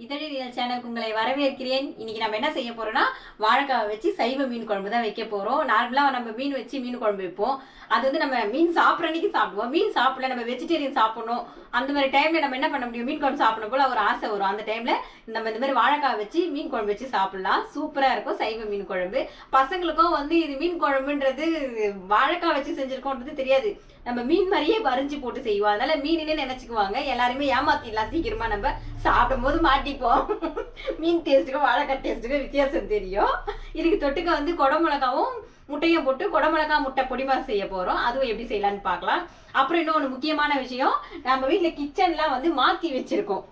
இதழியல் சேனலுக்கு உங்களை வரவேற்கிறேன். இன்னைக்கு நம்ம என்ன செய்ய போறோம்னா வாழைக்காய் வச்சு சைவ மீன் குழம்பு தான் வைக்க போறோம். நார்மலா நம்ம மீன் வச்சு மீன் குழம்பு வைப்போம். அது வந்து நம்ம மீன் சாப்பிட்ற அன்னைக்கு சாப்பிடுவோம். மீன் சாப்பிடல நம்ம வெஜிடேரியன் சாப்பிடணும் அந்த மாதிரி டைம்ல நம்ம என்ன பண்ண முடியும், மீன் குழம்பு சாப்பிடணும் போல ஒரு ஆசை வரும். அந்த டைம்ல நம்ம இந்த மாதிரி வாழைக்காய் வச்சு மீன் குழம்பு வச்சு சாப்பிடலாம். சூப்பரா இருக்கும் சைவ மீன் குழம்பு. பசங்களுக்கும் வந்து இது மீன் குழம்புன்றது வாழைக்காய் வச்சு செஞ்சிருக்கோன்றது தெரியாது. நம்ம மீன் மாதிரியே வரைஞ்சி போட்டு செய்வோம். அதனால மீனே நினைச்சுக்குவாங்க. எல்லாருமே ஏமாத்திடலாம் சீக்கிரமா. நம்ம சாப்பிடும் போது மாட்டிப்போம். மீன் டேஸ்ட்டுக்கும் வாழைக்காய் டேஸ்ட்டுக்கும் வித்தியாசம் தெரியும். இதுக்கு தொட்டுக்க வந்து குடமிளகாவும் முட்டையும் போட்டு குடமிளகா முட்டை பொடிமா செய்ய போறோம். அதுவும் எப்படி செய்யலான்னு பார்க்கலாம். அப்புறம் இன்னொன்று முக்கியமான விஷயம், நம்ம வீட்டில் கிச்சன்லாம் வந்து மாற்றி வச்சிருக்கோம்.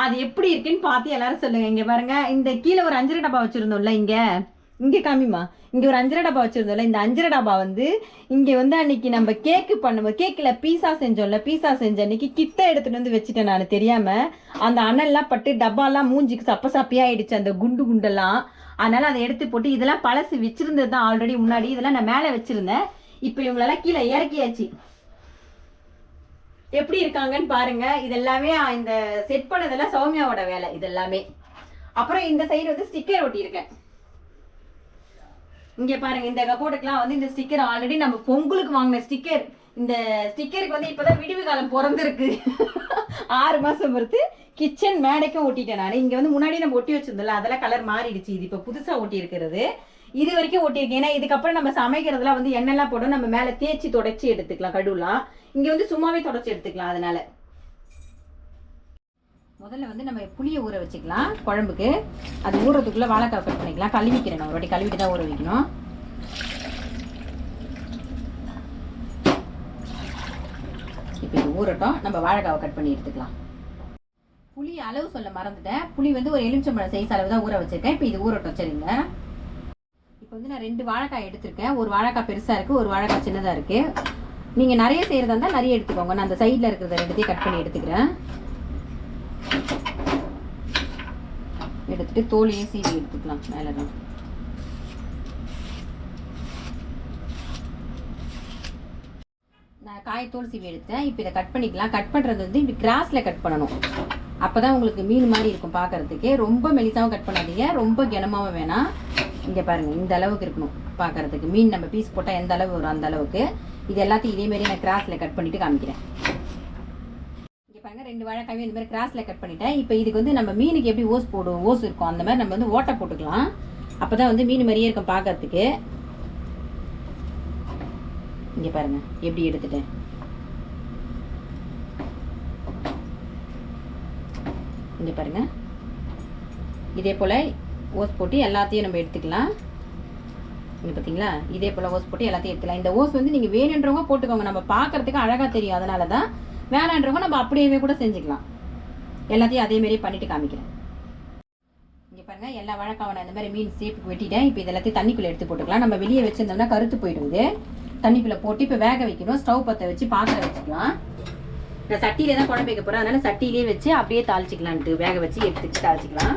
அது எப்படி இருக்குன்னு பார்த்து எல்லாரும் சொல்லுங்க. இங்க பாருங்க, இந்த கீழே ஒரு 5 டப்பா வச்சிருந்தோம்ல, இங்கே காமிமா, இங்கே ஒரு 5 டப்பா வச்சுருந்தோம்ல, இந்த 5 டப்பா வந்து இங்கே வந்து அன்னைக்கு நம்ம கேக்கு பண்ணும்போது கேக்கில் பீஸா செஞ்சோம்ல, பீஸா செஞ்ச அன்னைக்கு கிட்ட எடுத்துகிட்டு வந்து வச்சுட்டேன் நான் தெரியாமல். அந்த அனல்லாம் பட்டு டப்பாலாம் மூஞ்சிக்கு சப்பையாயிடுச்சு, அந்த குண்டு குண்டெல்லாம். அதனால் அதை எடுத்து போட்டு இதெல்லாம் பழசு வச்சுருந்தது தான் ஆல்ரெடி முன்னாடி. இதெல்லாம் நான் மேலே வச்சுருந்தேன். இப்போ இவங்களெல்லாம் கீழே இறக்கியாச்சு. எப்படி இருக்காங்கன்னு பாருங்க. இதெல்லாமே இந்த செட் பண்ணதெல்லாம் சௌமியாவோட வேலை இதெல்லாமே. அப்புறம் இந்த சைடு வந்து ஸ்டிக்கர் ஒட்டியிருக்கேன். இங்க பாருங்க, இந்த கபோர்டுக்குலாம் வந்து இந்த ஸ்டிக்கர் ஆல்ரெடி நம்ம பொங்கலுக்கு வாங்கின ஸ்டிக்கர். இந்த ஸ்டிக்கருக்கு வந்து இப்பதான் விடுவி காலம் பிறந்திருக்கு. 6 மாசம் பொறுத்து கிச்சன் மேடைக்கும் ஒட்டிட்டேன் நான். இங்க வந்து முன்னாடி நம்ம ஒட்டி வச்சிருந்தோம்ல, அதெல்லாம் கலர் மாறிடுச்சு. இது இப்ப புதுசா ஒட்டி இருக்கிறது. இது வரைக்கும் ஒட்டியிருக்கேன். ஏன்னா இதுக்கப்புறம் நம்ம சமைக்கிறதுலாம் வந்து எண்ணெய்லாம் போடும், நம்ம மேல தேய்ச்சி தொடச்சி எடுத்துக்கலாம். கடுலாம் இங்க வந்து சும்மாவே தொடச்சி எடுத்துக்கலாம். அதனால முதல்ல வந்து நம்ம புளியை ஊற வச்சுக்கலாம் குழம்புக்கு. அது ஊறதுக்குள்ளே வாழைக்காய் கட் பண்ணிக்கலாம். கழுவிக்கிறேன், நான் ஒரு வாட்டி கழுவிட்டு தான் ஊற வைக்கணும். இப்போ இது ஊறட்டும், நம்ம வாழைக்காவை கட் பண்ணி எடுத்துக்கலாம். புளி அளவு சொல்ல மறந்துட்டேன். புளி வந்து ஒரு எலுமிச்சம்பழம் சைஸ் அளவு தான் ஊற வச்சிருக்கேன். இப்போ இது ஊறட்டும், சரிங்க. இப்போ வந்து நான் 2 வாழைக்காய் எடுத்திருக்கேன். ஒரு வாழைக்காய் பெருசாக இருக்குது, ஒரு வாழைக்காய் சின்னதாக இருக்குது. நீங்கள் நிறைய செய்கிறதா இருந்தால் நிறைய எடுத்துக்கோங்க. நான் அந்த சைடில் இருக்கிறத 2த்தையும் கட் பண்ணி எடுத்துக்கிறேன். எடுத்துட்டு தோலையே சீவி எடுத்துக்கலாம். மேலே தான் நான் காயத்தோல் சீவி எடுத்தேன். இப்போ இதை கட் பண்ணிக்கலாம். கட் பண்ணுறது வந்து இப்படி கிராஸில் கட் பண்ணணும். அப்போ தான் உங்களுக்கு மீன் மாதிரி இருக்கும் பார்க்கறதுக்கே. ரொம்ப மெலிசாவும் கட் பண்ணாதீங்க, ரொம்ப கனமாகவும் வேணாம். இங்கே பாருங்கள், இந்த அளவுக்கு இருக்கணும் பார்க்கறதுக்கு. மீன் நம்ம பீஸ் போட்டால் எந்த அளவு வரும் அந்த அளவுக்கு. இது எல்லாத்தையும் இதேமாரி நான் கிராஸில் கட் பண்ணிவிட்டு காமிக்கிறேன். பாருங்க, 2 வாழைக்காயும் இந்த மாதிரி கிராஸ்ல கட் பண்ணிட்டேன். இப்போ இதுக்கு வந்து நம்ம மீனுக்கு எப்படி ஓஸ் இருக்கும், அந்த மாதிரி நம்ம வந்து ஓட்டை போட்டுக்கலாம். அப்பதான் வந்து மீன் மாதிரியே இருக்கும் பார்க்கறதுக்கு. இங்க பாருங்க எப்படி எடுத்துட்டேன். இங்க பாருங்க, இதே போல ஓஸ் போட்டு எல்லாத்தையும் நம்ம எடுத்துக்கலாம். இங்க பார்த்தீங்களா, இதே போல ஓஸ் போட்டு எல்லாத்தையும் எடுத்துக்கலாம். இந்த ஓஸ் வந்து நீங்க வேணுன்றவங்க போட்டுக்கோங்க, நம்ம பார்க்கறதுக்கு அழகா தெரியும். அதனாலதான் வேணான்றவங்க நம்ம அப்படியே கூட செஞ்சுக்கலாம். எல்லாத்தையும் அதே மாதிரி பண்ணிட்டு காமிக்கிறேன். இங்கே பாருங்க, எல்லா வாழைக்காவை நான் இந்த மாதிரி மீன் சேப்புக்கு வெட்டிட்டேன். இப்போ இது எல்லாத்தையும் தண்ணிக்குள்ளே எடுத்து போட்டுக்கலாம். நம்ம வெளியே வச்சிருந்தோம்னா கருத்து போயிடுது. தண்ணிக்குள்ளே போட்டு இப்போ வேக வைக்கணும். ஸ்டவ் பற்ற வச்சு பாத்திரம் வச்சுக்கலாம். நான் சட்டியிலே தான் குழம்பு வைக்க போகிறேன், அதனால சட்டியிலே வச்சு அப்படியே தாளிச்சிக்கலான்ட்டு வேக வச்சு எடுத்துட்டு தாளிச்சிக்கலாம்.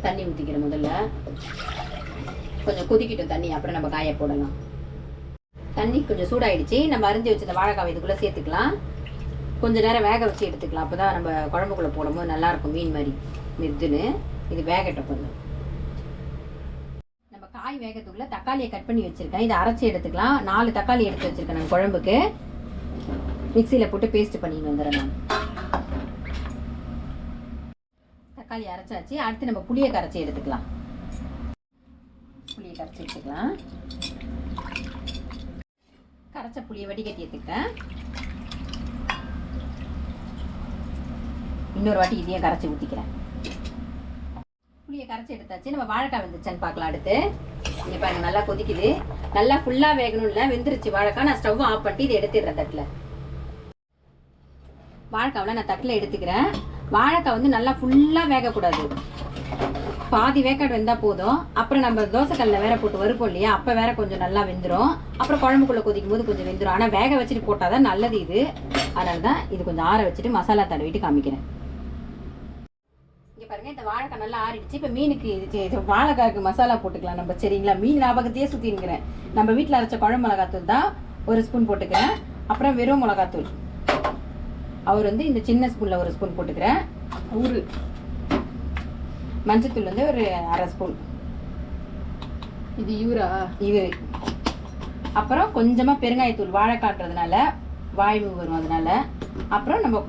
தண்ணி ஊற்றிக்கிறேன். முதல்ல கொஞ்சம் கொதிக்கிட்டோம் தண்ணி, அப்புறம் நம்ம காய போடலாம். தண்ணி கொஞ்சம் சூடாயிடுச்சு. நம்ம அரிஞ்சு வச்சு வாழைக்காவை இதுக்குள்ளே சேர்த்துக்கலாம். கொஞ்சம் நேரம் வேக வச்சு எடுத்துக்கலாம். அப்போ தான் நம்ம குழம்புக்குள்ளே போடும்போது நல்லாயிருக்கும் மீன் மாதிரி மெதுன்னு. இது வேகட்டும் கொஞ்சம். நம்ம காய் வேகத்துக்குள்ளே தக்காளியை கட் பண்ணி வச்சுருக்கேன். இதை அரைச்சி எடுத்துக்கலாம். 4 தக்காளி எடுத்து வச்சுருக்கேன் நான் குழம்புக்கு. மிக்சியில் போட்டு பேஸ்ட் பண்ணிட்டு வந்துடுறேன் நான். தக்காளி அரைச்சாச்சு. அடுத்து நம்ம புளியை கரைச்சி எடுத்துக்கலாம். புளியை கரைச்சி எடுத்துக்கலாம். கரைச்ச புளியை வடிகட்டி எடுத்துக்கிட்டேன். இன்னொரு வாட்டி இதையும் கரைச்சி ஊற்றிக்கிறேன். புளியை கரைச்சி எடுத்தாச்சு. நம்ம வாழைக்காய் வெந்துச்சான்னு பார்க்கலாம். அடுத்து இங்கே பாருங்க, நல்லா கொதிக்குது. நல்லா ஃபுல்லாக வேகணும் இல்லை, வெந்துருச்சு வாழைக்காய். நான் ஸ்டவ் ஆஃப் பண்ணிட்டு இதை எடுத்துடுறேன் தட்டில். வாழைக்காவில் நான் தட்டில் எடுத்துக்கிறேன். வாழைக்காய் வந்து நல்லா ஃபுல்லாக வேகக்கூடாது, பாதி வேக்காடு வெந்தால் போதும். அப்புறம் நம்ம தோசைக்கல்லில் வேற போட்டு வறுப்போம் இல்லையா, அப்போ வேற கொஞ்சம் நல்லா வெந்துடும். அப்புறம் குழம்புக்குள்ளே கொதிக்கும் போது கொஞ்சம் வெந்துடும். ஆனால் வேக வச்சுட்டு போட்டால் தான் நல்லது இது. அதனால தான் இது கொஞ்சம் ஆற வச்சுட்டு மசாலா தடவிட்டு காமிக்கிறேன். பாருங்க, இந்த வாழைக்காய் நல்லா ஆறிடுச்சு. இப்போ மீனுக்கு வாழைக்காய்க்கு மசாலா போட்டுக்கலாம் நம்ம, சரிங்களா. மீன் ஞாபகத்தையே சுற்றினுக்கிறேன். நம்ம வீட்டில் அரைச்ச குழம்பு மிளகாத்தூள் தான் 1 ஸ்பூன் போட்டுக்கிறேன். அப்புறம் வெறும் மிளகாத்தூள் அவர் வந்து இந்த சின்ன ஸ்பூனில் 1 ஸ்பூன் போட்டுக்கிறேன். மஞ்சத்தூள் வந்து ஒரு 1/2 ஸ்பூன். இது இவரா? இவர். அப்புறம் கொஞ்சமாக பெருங்காயத்தூள், வாழைக்காய்ன்றதுனால வாய்வு வரும் அதனால. அப்புறம் நம்ம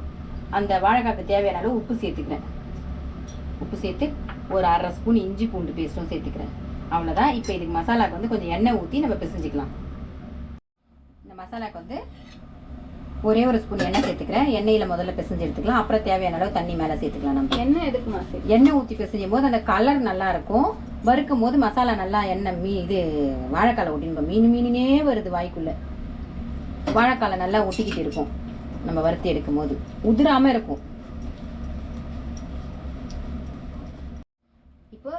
அந்த வாழைக்காய்க்கு தேவையான அளவு உப்பு சேர்த்துக்கிறேன். உப்பு சேர்த்து ஒரு 1/2 ஸ்பூன் இஞ்சி பூண்டு பேஸ்ட்டும் சேர்த்துக்கிறேன். அவ்வளோதான். இப்போ இதுக்கு மசாலாவுக்கு வந்து கொஞ்சம் எண்ணெய் ஊற்றி நம்ம பிசைஞ்சிக்கலாம். இந்த மசாலாவுக்கு வந்து ஒரே ஒரு ஸ்பூன் எண்ணெய் சேர்த்துக்கிறேன். எண்ணெயில் முதல்ல பிசைஞ்சு எடுத்துக்கலாம். அப்புறம் தேவையான அளவு தண்ணி மேலே சேர்த்துக்கலாம். நம்ம எண்ணெய் எதுக்குமா? எண்ணெய் ஊற்றி பிசைஞ்சும் போது அந்த கலர் நல்லா இருக்கும். வறுக்கும் போது மசாலா நல்லா எண்ணெய் இது வாழைக்காலை ஒட்டின்னு மீனே வருது வாய்க்குள்ளே. வாழைக்காலை நல்லா ஒட்டிக்கிட்டு இருக்கும் நம்ம வறுத்து எடுக்கும் போது, உதிராமல் இருக்கும். இப்போ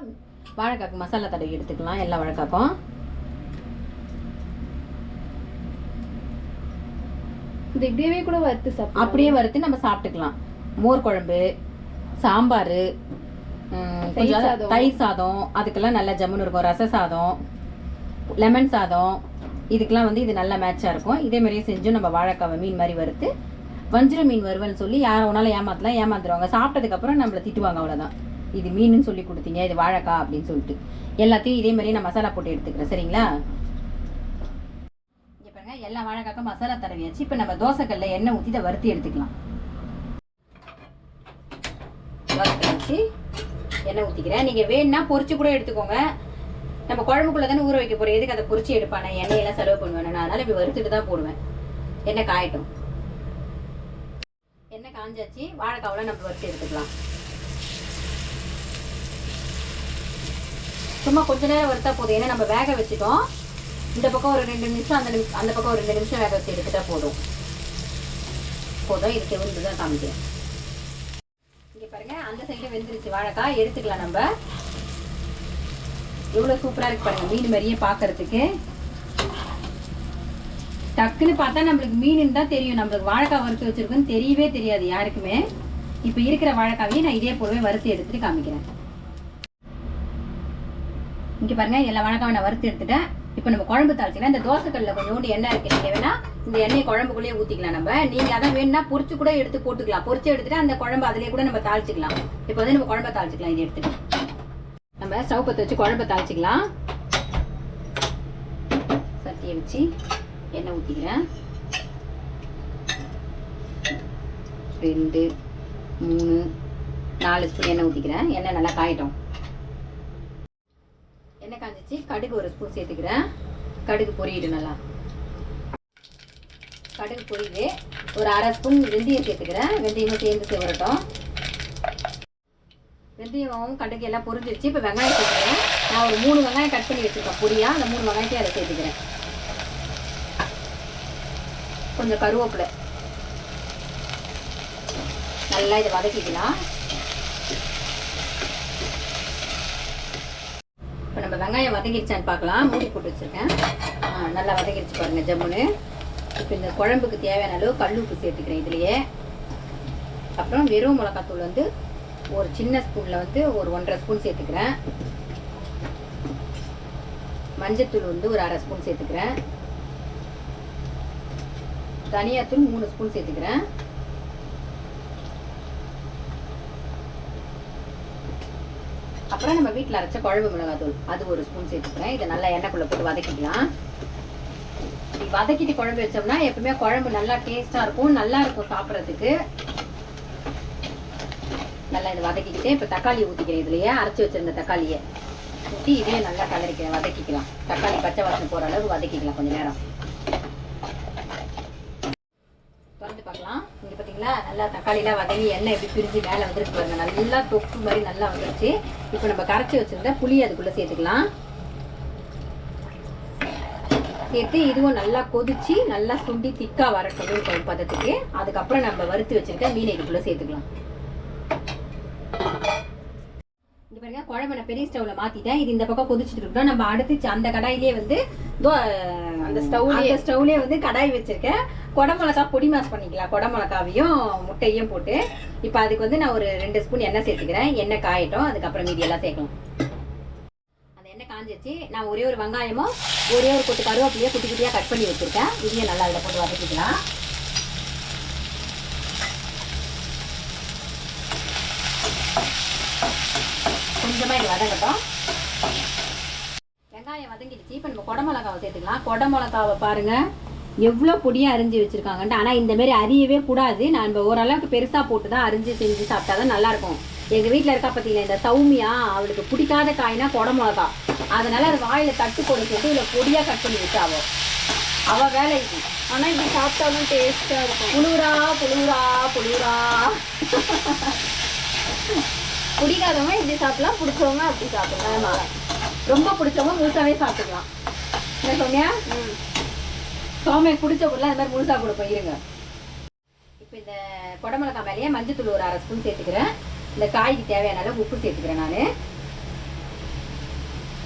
வாழைக்காய்க்கு மசாலா தடவி எடுத்துக்கலாம். எல்லா வாழைக்காய்க்கும் இது இப்படியே கூட வறுத்து சாப்பிட்டு அப்படியே வறுத்து நம்ம சாப்பிட்டுக்கலாம். மோர் குழம்பு, சாம்பார், தயிர் சாதம், அதுக்கெல்லாம் நல்லா ஜம்முன்னு இருக்கும். ரச சாதம், லெமன் சாதம், இதுக்கெல்லாம் வந்து இது நல்லா மேட்சாக இருக்கும். இதே மாதிரியே செஞ்சு நம்ம வாழைக்காவை மீன் மாதிரி வறுத்து வஞ்சிர மீன் வருவல்னு சொல்லி யாரை ஒன்றாலும் ஏமாத்துருவாங்க. சாப்பிட்டதுக்கப்புறம் நம்மளை திட்டுவாங்க. அவ்வளோதான், இது மீனுன்னு சொல்லி கொடுத்தீங்க, இது வாழைக்காய் அப்படின்னு சொல்லிட்டு. எல்லாத்தையும் இதே மாதிரியே நான் மசாலா போட்டு எடுத்துக்கிறேன். சரிங்களா? இங்கே பாருங்க, எல்லா வாழைக்காய்க்கும் மசாலா தடவியாச்சு. இப்போ நம்ம தோசைக்கல்ல எண்ணெய் ஊற்றி இதை வறுத்து எடுத்துக்கலாம். வறுத்து வச்சு எண்ணெய் ஊற்றிக்கிறேன். நீங்கள் வேணுன்னா பொரிச்சு கூட எடுத்துக்கோங்க. நம்ம குழம்புக்குள்ளே தானே ஊற வைக்க போகிறோம், எதுக்கு அதை பொரிச்சு எடுப்பானே, எண்ணெயெல்லாம் செலவு பண்ணுவேன். நான் அதனால் இப்படி வறுத்துட்டு தான் போடுவேன். எண்ணெய் காயட்டும். எண்ணெய் காஞ்சாச்சு. வாழைக்காவெல்லாம் நம்ம வறுத்து எடுத்துக்கலாம். சும்மா கொஞ்ச நேரம் வறுத்தா போதும். ஏன்னா நம்ம வேக வச்சுட்டோம். இந்த பக்கம் ஒரு 2 நிமிஷம், அந்த பக்கம் ஒரு 2 நிமிஷம் வேக வச்சு எடுத்துட்டா போதும். இதுக்கு வந்து தான் காமிக்கிறேன். இங்கே பாருங்க, அந்த சைடு வெந்துருச்சு வாழைக்காய். எடுத்துக்கலாம் நம்ம. எவ்வளோ சூப்பராக இருக்கு பாருங்க, மீன் மாதிரியே பார்க்கறதுக்கு. டக்குன்னு பார்த்தா நம்மளுக்கு மீன் தான் தெரியும். நம்மளுக்கு வாழைக்காய் வறுத்து வச்சிருக்குன்னு தெரியவே தெரியாது யாருக்குமே. இப்போ இருக்கிற வாழைக்காவையும் நான் இதே போலவே வறுத்து எடுத்துட்டு காமிக்கிறேன். இங்கே பாருங்க, எல்லா வாழைக்காவை நான் வறுத்து எடுத்துட்டேன். இப்போ நம்ம குழம்பு தாளிச்சிக்கலாம். இந்த தோசைக்கல்லில் கொஞ்சோண்டு எண்ணெய் இருக்கு. நீங்கள் வேணா இந்த எண்ணெயை குழம்புக்குள்ளேயே ஊற்றிக்கலாம். நம்ம நீங்கள் அதான் வேணும்னா பொரிச்சு கூட எடுத்து போட்டுக்கலாம். பொரிச்சு எடுத்துட்டு அந்த குழம்பு அதிலே கூட நம்ம தாளிச்சிக்கலாம். இப்போ வந்து நம்ம குழம்பை தாளிச்சிக்கலாம். இது எடுத்துட்டு நம்ம ஸ்டவ் பற்ற வச்சு குழம்பை தாளிச்சிக்கலாம். சட்டியை வச்சு எண்ணெய் ஊற்றிக்கிறேன். 2 3 4 ஸ்பூன் எண்ணெய் ஊற்றிக்கிறேன். எண்ணெய் நல்லா காயட்டும். எண்ணெய் காஞ்சிச்சு. கடுகு 1 ஸ்பூன் சேர்த்துக்கிறேன். கடுகு பொரியிடு நல்லா. கடுகு பொரியுது. ஒரு 1/2 ஸ்பூன் வெந்தயம் சேர்த்துக்கிறேன். வெந்தயமும் சேர்ந்து சேவரட்டும். வெந்தயமும் கடுகு எல்லாம் பொரிஞ்சிருச்சு. இப்போ வெங்காயம் சேர்த்துக்கிறேன். நான் ஒரு 3 வெங்காயம் கட் பண்ணி வச்சுருக்கேன் பொடியா. அந்த 3 வெங்காயத்தையும் அதை சேர்த்துக்கிறேன். கொஞ்சம் கருவேப்பிலை. நல்லா இதை வதக்கிக்கலாம். இப்போ நம்ம வெங்காயம் வதங்கிடுச்சான்னு பார்க்கலாம். மூடி போட்டு வச்சுருக்கேன். நல்லா வதங்கிடுச்சு பாருங்க ஜம்முன்னு. இப்போ இந்த குழம்புக்கு தேவையான அளவு கல் உப்பு சேர்த்துக்கிறேன் இதுலேயே. அப்புறம் வெறும் மிளகாத்தூள் வந்து ஒரு சின்ன ஸ்பூனில் வந்து ஒரு 1.5 ஸ்பூன் சேர்த்துக்கிறேன். மஞ்சத்தூள் வந்து ஒரு 1/2 ஸ்பூன் சேர்த்துக்கிறேன். தனியாத்தூள் 3 ஸ்பூன் சேர்த்துக்கிறேன். அப்புறம் நம்ம வீட்டில் அரைச்ச குழம்பு மிளகாத்தூள் அது 1 ஸ்பூன் சேர்த்துக்கிறேன். இதை நல்லா எண்ணெய்க்குள்ளே போட்டு வதக்கிக்கலாம். இப்படி வதக்கிட்டு குழம்பு வச்சோம்னா எப்பவுமே குழம்பு நல்லா டேஸ்ட்டாக இருக்கும், நல்லா இருக்கும் சாப்பிட்றதுக்கு. நல்லா இதை வதக்கிக்கிட்டு இப்போ தக்காளி ஊற்றிக்கிறேன். இதுலையே அரைச்சி வச்சிருந்த தக்காளியை ஊற்றி இதையும் நல்லா கலரிக்கிறேன், வதக்கிக்கலாம். தக்காளி பச்சை வாசனை போகிற அளவுக்கு வதக்கிக்கலாம் கொஞ்சம் நேரம். திறந்து பார்க்கலாம். இங்கே பார்த்தீங்களா, நல்லா தக்காளிலாம் வதங்கி எண்ணெய் எப்படி பிரிஞ்சு மேலே வந்துருக்கு பாருங்க. நல்லா தொக்கு மாதிரி நல்லா வந்துருச்சு. இப்போ நம்ம கரைச்சி வச்சிருந்த புளி அதுக்குள்ளே சேர்த்துக்கலாம். சேர்த்து இதுவும் நல்லா கொதிச்சு நல்லா சுண்டி திக்கா வரட்டும் பதத்துக்கு. அதுக்கப்புறம் நம்ம வறுத்து வச்சிருக்க மீனை இதுக்குள்ளே சேர்த்துக்கலாம். இங்கே பாருங்க, குழம்பு நான் பெரிய ஸ்டவ்ல மாத்திட்டேன். இது இந்த பக்கம் கொதிச்சுட்டு இருக்கோம். நம்ம அடுத்து அந்த கடாயிலே வந்து அந்த ஸ்டவ்லேயே வந்து கடாய் வச்சிருக்கேன். குடமிளகா பொடி மாஸ் பண்ணிக்கலாம். குடமிளகாவையும் முட்டையும் போட்டு இப்போ அதுக்கு வந்து நான் ஒரு 2 ஸ்பூன் எண்ணெய் சேர்த்துக்கிறேன். எண்ணெய் காயட்டும். அதுக்கப்புறம் மீதி எல்லாம் சேர்க்கலாம். அந்த எண்ணெய் காஞ்சிச்சு. நான் ஒரே ஒரு வெங்காயமும் ஒரே ஒரு கொத்து கருவேப்பிலையே குட்டி குட்டியாக கட் பண்ணி வச்சுருக்கேன். இதையும் நல்லா அதில் போட்டு வதக்கிக்கலாம். கொஞ்சமாக இது வதங்கட்டும். வெங்காயம் வதங்கிடுச்சு. இப்போ நம்ம குடமிளகாவை சேர்த்துக்கலாம். குடமிளகாவை பாருங்கள் எவ்வளோ பொடியாக அரிஞ்சு வச்சுருக்காங்கன்ட்டு. ஆனால் இந்தமாரி அரியவே கூடாது. நம்ம ஓரளவுக்கு பெருசாக போட்டு தான் அரிஞ்சு செஞ்சு சாப்பிட்டா தான் நல்லாயிருக்கும். எங்கள் வீட்டில் இருக்கா பார்த்தீங்களா இந்த சௌமியா, அவளுக்கு பிடிக்காத காய்னா குடமிளகா. அதனால் அது வாயில் தட்டு போட்டு போட்டு இதில் பொடியாக கட் பண்ணி வச்சாவோ அவள் வேலை இது. ஆனால் இப்படி சாப்பிட்டாலும் டேஸ்ட்டாக இருக்கும். புழுவுரா புழுவுரா புழுவுரா. பிடிக்காதவங்க இப்படி சாப்பிடலாம், பிடிச்சவங்க அப்படி சாப்பிடலாம். ஆமாம், ரொம்ப பிடிச்சவங்க முழுசாவே சாப்பிட்டுக்கலாம். என்ன சௌமியா? சோமையை பிடிச்ச பொருள் அது மாதிரி முழுசாக கொடுப்போம். இருங்க, இப்போ இந்த குடமிளகா மேலேயே மஞ்சத்தூள் ஒரு 1/2 ஸ்பூன் சேர்த்துக்கிறேன். இந்த காய்க்கு தேவையான அளவு உப்பு சேர்த்துக்கிறேன். நான்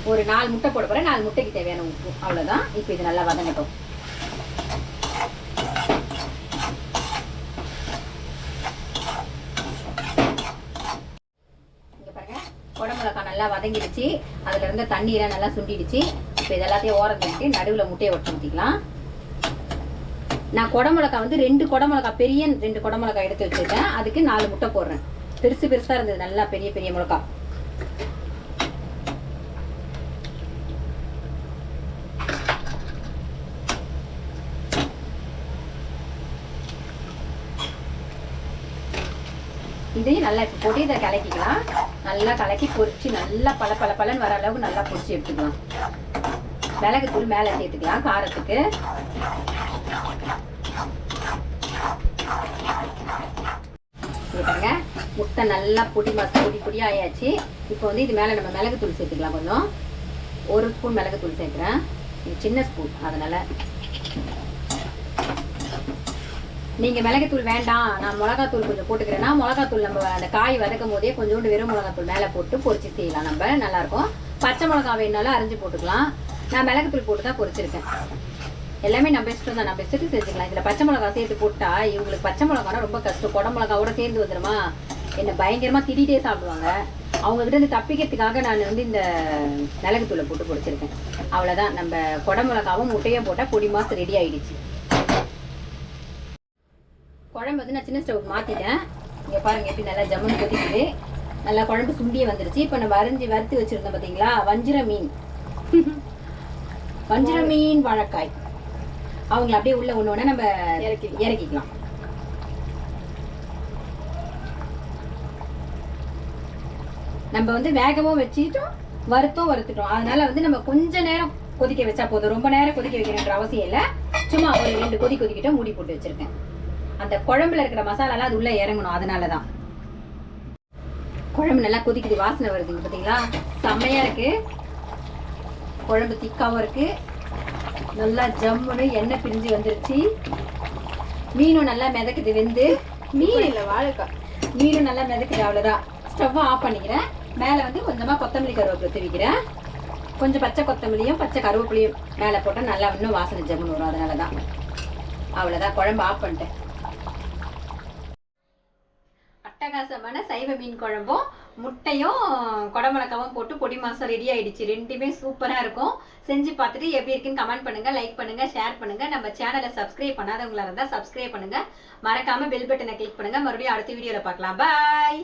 ஒரு 4 முட்டை போட போகிறேன். 4 முட்டைக்கு தேவையான உப்பு, அவ்வளோதான். இப்போ இது நல்லா வதங்கட்டும். இங்கே பாருங்க, குடமிளகா நல்லா வதங்கிடுச்சு. அதில் இருந்த தண்ணீரை நல்லா சுண்டிடுச்சு. இப்போ இது எல்லாத்தையும் ஓரம் தண்ணிட்டு நடுவில் முட்டையை ஒட்டி ஊற்றிக்கலாம். நான் குடமிளகா வந்து 2 குடமிளகா, பெரிய 2 குடமிளகா எடுத்து வச்சுருக்கேன். அதுக்கு 4 முட்டை போடுறேன். பெருசு பெருசாக இருந்தது, நல்லா பெரிய பெரிய மிளகா. இதையும் நல்லா இப்போ போட்டு இதை கலக்கிக்கலாம். நல்லா கலக்கி பொரிச்சு நல்லா பல பல பலன்னு வர அளவுக்கு நல்லா பொரிச்சு எடுத்துக்கலாம். மிளகுத்தூள் மேலே சேர்த்துக்கலாம் காரத்துக்கு. பாருங்க, முட்டை நல்லா பொடி பொடி ஆயாச்சு. இப்போ வந்து இது மேலே நம்ம மிளகுத்தூள் சேர்த்துக்கலாம். கொஞ்சம் 1 ஸ்பூன் மிளகுத்தூள் சேர்க்குறேன். இது சின்ன ஸ்பூன், அதனால நீங்கள் மிளகுத்தூள் வேண்டாம் நான் மிளகாத்தூள் கொஞ்சம் போட்டுக்கிறேன்னா மிளகாத்தூள் நம்ம அந்த காய் வதக்கும் போதே கொஞ்சோண்டு வெறும் மிளகாத்தூள் மேலே போட்டு பொரிச்சு செய்யலாம். நம்ம நல்லாயிருக்கும். பச்சை மிளகா வேணுனாலும் அரைஞ்சி போட்டுக்கலாம். நான் மிளகுத்தூள் போட்டு தான் பொரிச்சிருக்கேன். எல்லாமே நம்ம இஷ்டம் தான், நம்ம இஷ்டத்துக்கு செஞ்சுக்கலாம். இதில் பச்சை மிளகா சேர்த்து போட்டா இவங்களுக்கு பச்சை மிளகானா ரொம்ப கஷ்டம். குடமிளகாவோட சேர்ந்து வந்துடுமா, என்னை பயங்கரமாக திட்டிகிட்டே சாப்பிடுவாங்க. அவங்ககிட்ட இருந்து தப்பிக்கிறதுக்காக நான் வந்து இந்த மிளகுத்தூளை போட்டு பொரிச்சிருக்கேன். அவ்வளோதான். நம்ம குடமிளகாவும் முட்டையும் போட்டால் பொடி மாசு ரெடி ஆகிடுச்சு. குழம்பு வந்து நான் சின்ன ஸ்டவ் மாற்றிட்டேன். இங்கே பாருங்கள் எப்படி நல்லா ஜம்முன்னு கொதிக்குது. நல்லா குழம்பு சுண்டியே வந்துருச்சு. இப்போ நம்ம வறுத்து வச்சுருந்தோம் பார்த்தீங்களா, வஞ்சிர மீன் வாழைக்காய். அவங்கள அப்படியே உள்ள ஒன்று நம்ம இறக்கிக்கலாம். நம்ம வந்து வேகவும் வச்சுட்டோம், வறுத்துட்டோம். அதனால வந்து நம்ம கொஞ்ச நேரம் கொதிக்க வச்சா போதும். ரொம்ப நேரம் கொதிக்க வைக்கணுன்ற அவசியம் இல்லை. சும்மா ஒரு 2 கொதிக்கிட்டோம், மூடி போட்டு வச்சிருக்கேன். அந்த குழம்புல இருக்கிற மசாலாலாம் அது உள்ள இறங்கணும். அதனால தான் குழம்பு நல்லா கொதிக்குது, வாசனை வருது பார்த்தீங்களா, செம்மையா இருக்கு. குழம்பு திக்காவும் இருக்கு, நல்லா ஜம்முன்னு எண்ணெய் பிரிஞ்சு வந்துருச்சு. மீனும் நல்லா மிதக்குது, வெந்து. மீன் இல்லை வாழைக்காய். மீனும் நல்லா மிதக்குது. அவ்வளோதான். ஸ்டவ்வை ஆஃப் பண்ணிக்கிறேன். மேலே வந்து கொஞ்சமாக கொத்தமல்லி கருவேப்பிலை தூவிக்கிறேன். கொஞ்சம் பச்சை கொத்தமல்லியும் பச்சை கருவேப்பிலையும் மேலே போட்டால் நல்லா இன்னும் வாசனை ஜம்முன்னு வரும். அதனால தான். அவ்வளோதான், குழம்பு ஆஃப் பண்ணிட்டேன். அட்டகாசமான சைவ மீன் குழம்பும் முட்டையும் குடமிளகாவும் போட்டு பொடி மாசம் ரெடி ஆயிடுச்சு. ரெண்டுமே சூப்பராக இருக்கும். செஞ்சு பார்த்துட்டு எப்படி இருக்குன்னு கமெண்ட் பண்ணுங்க, லைக் பண்ணுங்க, ஷேர் பண்ணுங்க. நம்ம சேனலை சப்ஸ்கிரைப் பண்ணாதவங்களா இருந்தால் சப்ஸ்கிரைப் பண்ணுங்க. மறக்காம பெல் பட்டனை கிளிக் பண்ணுங்க. மறுபடியும் அடுத்த வீடியோவில் பார்க்கலாம். பாய்.